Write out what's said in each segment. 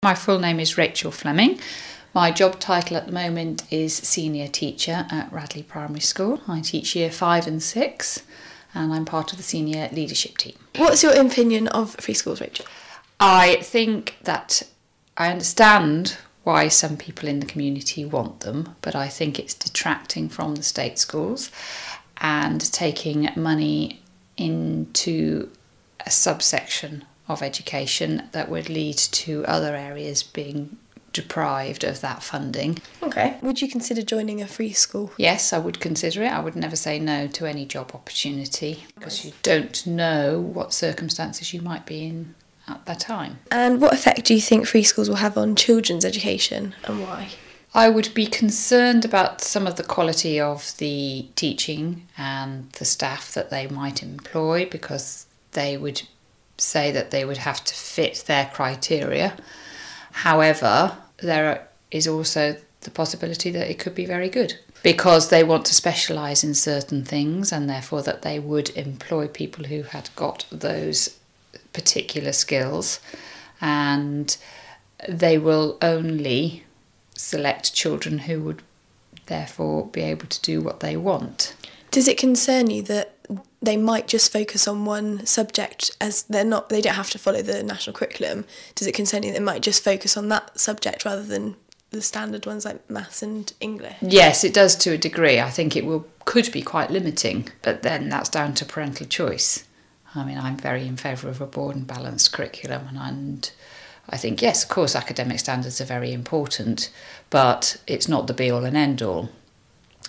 My full name is Rachel Flemming. My job title at the moment is Senior Teacher at Radley Primary School. I teach Year 5 and 6 and I'm part of the Senior Leadership team. What's your opinion of free schools, Rachel? I think that I understand why some people in the community want them, but I think it's detracting from the state schools and taking money into a subsection of education that would lead to other areas being deprived of that funding. Okay. Would you consider joining a free school? Yes, I would consider it. I would never say no to any job opportunity because you don't know what circumstances you might be in at that time. And what effect do you think free schools will have on children's education and why? I would be concerned about some of the quality of the teaching and the staff that they might employ because they would say that they would have to fit their criteria. However, there is also the possibility that it could be very good because they want to specialise in certain things and therefore that they would employ people who had got those particular skills, and they will only select children who would therefore be able to do what they want. Does it concern you that they might just focus on one subject as they don't have to follow the national curriculum? Does it concern you that they might just focus on that subject rather than the standard ones like maths and English? Yes, it does to a degree. I think it could be quite limiting, but then that's down to parental choice. I mean, I'm very in favour of a broad and balanced curriculum, and I think, yes, of course, academic standards are very important, but it's not the be-all and end-all.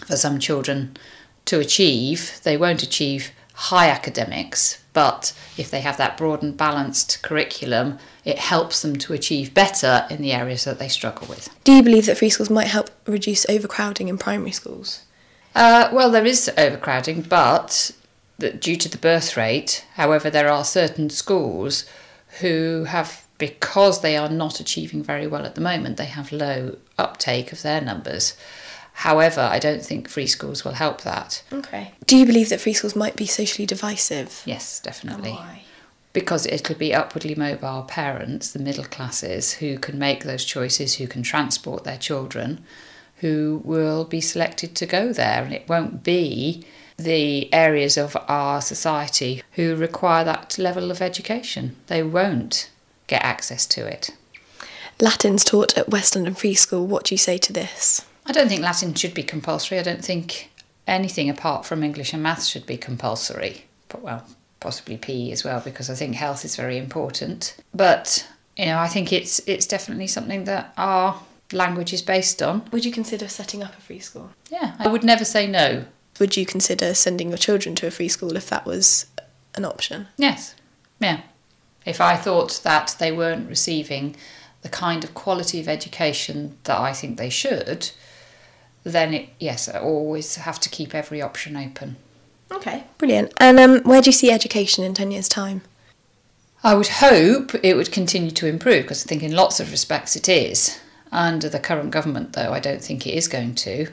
For some children to achieve, they won't achieve high academics, but if they have that broad and balanced curriculum, it helps them to achieve better in the areas that they struggle with. Do you believe that free schools might help reduce overcrowding in primary schools? Well, there is overcrowding, but due to the birth rate, however, there are certain schools who have, because they are not achieving very well at the moment, they have low uptake of their numbers. However, I don't think free schools will help that. Okay. Do you believe that free schools might be socially divisive? Yes, definitely. And why? Because it'll be upwardly mobile parents, the middle classes, who can make those choices, who can transport their children, who will be selected to go there. And it won't be the areas of our society who require that level of education. They won't get access to it. Latin's taught at West London Free School. What do you say to this? I don't think Latin should be compulsory. I don't think anything apart from English and maths should be compulsory. But, well, possibly PE as well, because I think health is very important. But, I think it's definitely something that our language is based on. Would you consider setting up a free school? Yeah, I would never say no. Would you consider sending your children to a free school if that was an option? Yes, yeah. If I thought that they weren't receiving the kind of quality of education that I think they should, then yes, I always have to keep every option open. Okay, brilliant. And where do you see education in 10 years' time? I would hope it would continue to improve, because I think in lots of respects it is. Under the current government, though, I don't think it is going to,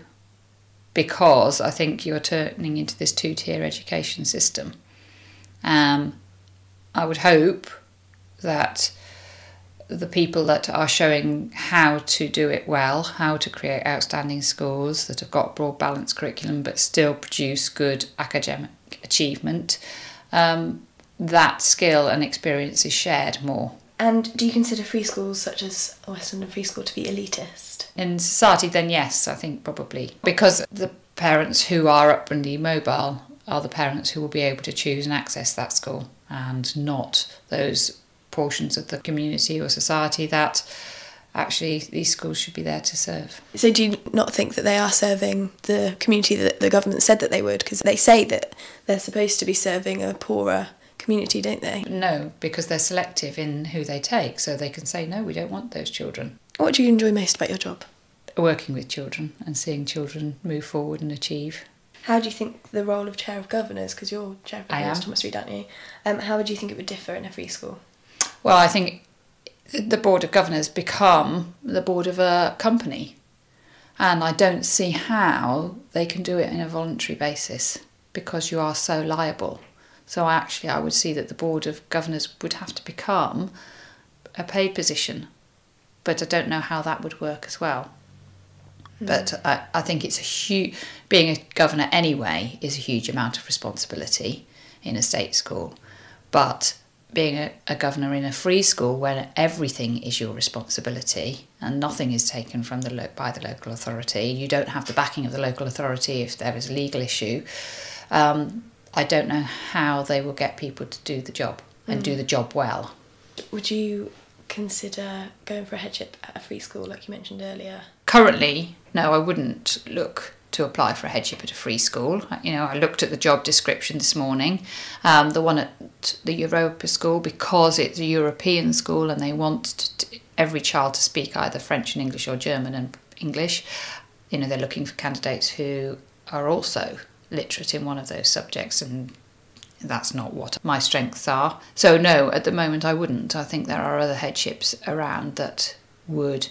because I think you're turning into this two-tier education system. I would hope that the people that are showing how to do it well, how to create outstanding schools that have got broad balanced curriculum but still produce good academic achievement, that skill and experience is shared more. And do you consider free schools such as West London Free School to be elitist? In society, then yes, I think probably. Because the parents who are upwardly mobile are the parents who will be able to choose and access that school, and not those portions of the community or society that actually these schools should be there to serve. So do you not think that they are serving the community that the government said that they would? Because they say that they're supposed to be serving a poorer community, don't they? No, because they're selective in who they take, so they can say, no, we don't want those children. What do you enjoy most about your job? Working with children and seeing children move forward and achieve. How do you think the role of Chair of Governors, because you're Chair of Governors, Thomas Reid, aren't you? How would you think it would differ in a free school? Well, I think the Board of Governors become the board of a company, and I don't see how they can do it on a voluntary basis because you are so liable. So actually I would see that the Board of Governors would have to become a paid position but I don't know how that would work as well. But I think it's being a governor anyway is a huge amount of responsibility in a state school. But being a governor in a free school when everything is your responsibility and nothing is taken from by the local authority, you don't have the backing of the local authority if there is a legal issue, I don't know how they will get people to do the job and do the job well. Would you consider going for a headship at a free school like you mentioned earlier? Currently, no, I wouldn't look to apply for a headship at a free school. I looked at the job description this morning, the one at the Europa school, because it's a European school and they want every child to speak either French and English or German and English. They're looking for candidates who are also literate in one of those subjects, and that's not what my strengths are. So no, at the moment I wouldn't. I think there are other headships around that would